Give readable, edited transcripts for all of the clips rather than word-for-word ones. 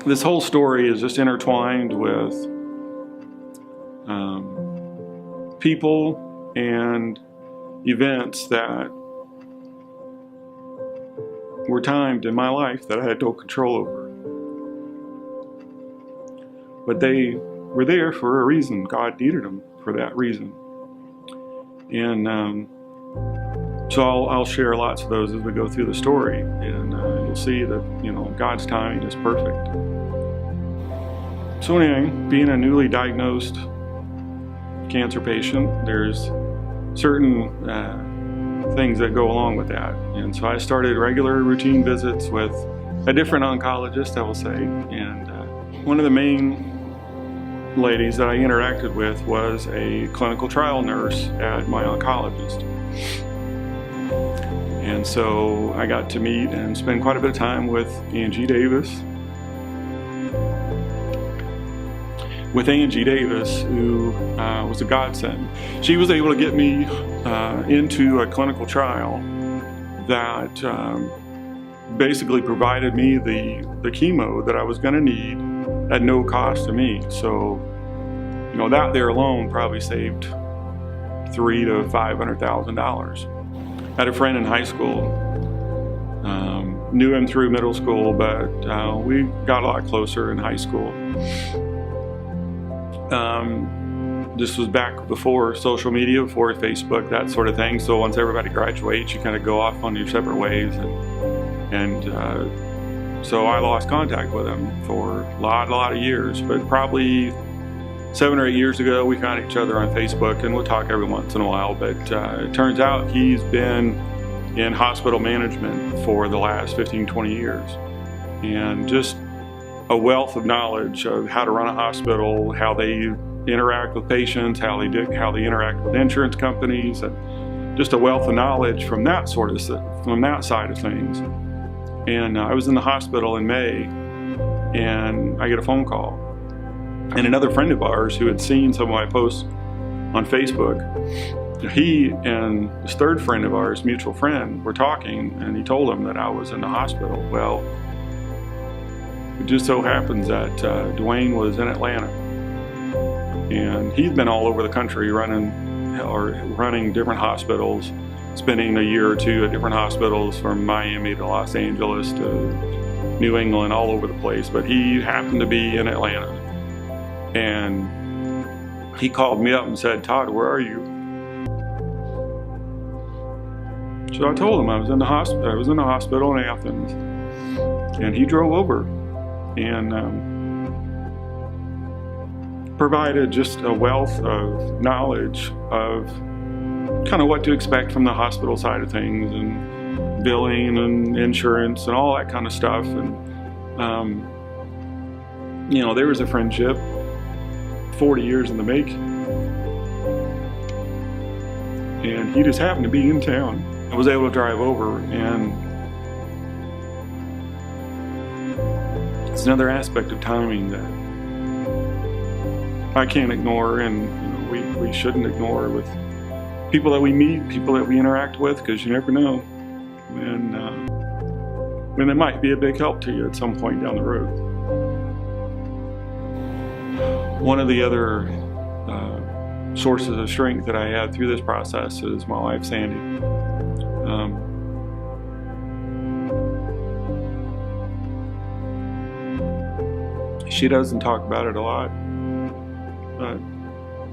this whole story is just intertwined with people and events that were timed in my life that I had no control over. But they were there for a reason. God needed them for that reason. And so I'll share lots of those as we go through the story, and you'll see that God's timing is perfect. So anyway, being a newly diagnosed cancer patient, there's certain things that go along with that. And so I started regular routine visits with a different oncologist, I will say. And one of the main ladies that I interacted with was a clinical trial nurse at my oncologist. And so I got to meet and spend quite a bit of time with Angie Davis. Who was a godsend. She was able to get me into a clinical trial that basically provided me the chemo that I was going to need at no cost to me. So, that there alone probably saved $300,000 to $500,000. I had a friend in high school, knew him through middle school, but we got a lot closer in high school. This was back before social media, before Facebook, that sort of thing. So once everybody graduates, you kind of go off on your separate ways. And so I lost contact with him for a lot of years. But probably 7 or 8 years ago, we found each other on Facebook, and we'll talk every once in a while. But it turns out he's been in hospital management for the last 15, 20 years. And just a wealth of knowledge of how to run a hospital, how they interact with patients, how they interact with insurance companies, and just a wealth of knowledge from that side of things. And I was in the hospital in May, and I get a phone call, and another friend of ours who had seen some of my posts on Facebook, he and this third friend of ours, mutual friend, were talking, and he told him that I was in the hospital. Well, it just so happens that Dwayne was in Atlanta, and he's been all over the country running different hospitals, spending a year or two at different hospitals from Miami to Los Angeles to New England, all over the place. But he happened to be in Atlanta, and he called me up and said, "Todd, where are you?" So I told him I was in the hospital. I was in the hospital in Athens, and he drove over and provided just a wealth of knowledge of kind of what to expect from the hospital side of things, and billing and insurance and all that kind of stuff. And there was a friendship 40 years in the making, and he just happened to be in town. I was able to drive over, and it's another aspect of timing that I can't ignore, and we shouldn't ignore with people that we meet, people that we interact with, because you never know when they might be a big help to you at some point down the road. One of the other sources of strength that I had through this process is my wife, Sandy. She doesn't talk about it a lot, but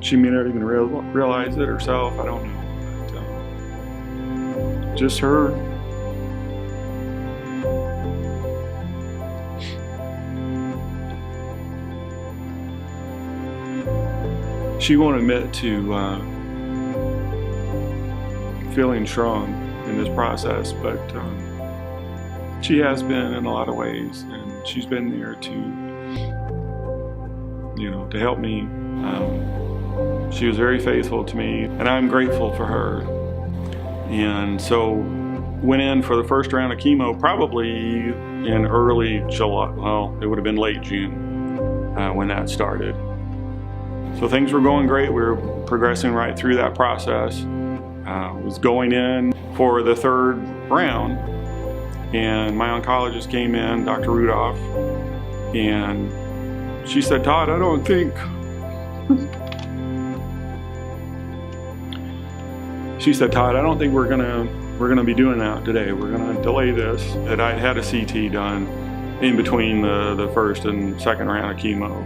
she may not even realize it herself. I don't know. But, just her. She won't admit to feeling strong in this process, but she has been in a lot of ways, and she's been there to help me. She was very faithful to me, and I'm grateful for her. And so went in for the first round of chemo probably in early July. Well, it would have been late June when that started. So things were going great. We were progressing right through that process. Was going in for the third round, and my oncologist came in, Dr. Rudolph, And she said, Todd, I don't think, she said, Todd, I don't think we're gonna be doing that today. We're gonna delay this. That I'd had a CT done in between the first and second round of chemo,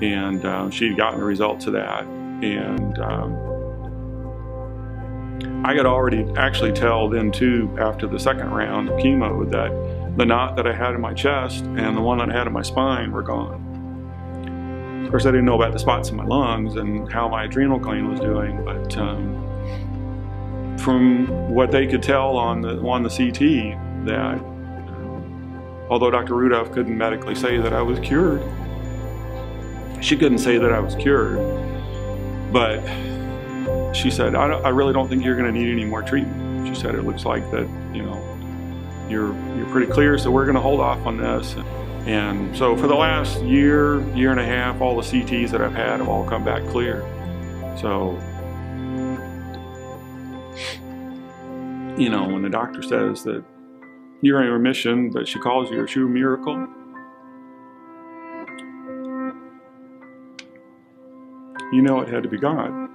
and she'd gotten the results of that. And I could already actually tell then too, after the second round of chemo, that the knot that I had in my chest and the one that I had in my spine were gone. Of course, I didn't know about the spots in my lungs and how my adrenal gland was doing, but from what they could tell on the CT, that although Dr. Rudolph couldn't medically say that I was cured, she couldn't say that I was cured, but she said, I really don't think you're going to need any more treatment. She said, it looks like that, you know, you're pretty clear, so we're going to hold off on this. And so for the last year and a half, all the CTs that I've had have all come back clear. So, you know, when the doctor says that you're in remission, but she calls you a true miracle, you know it had to be God.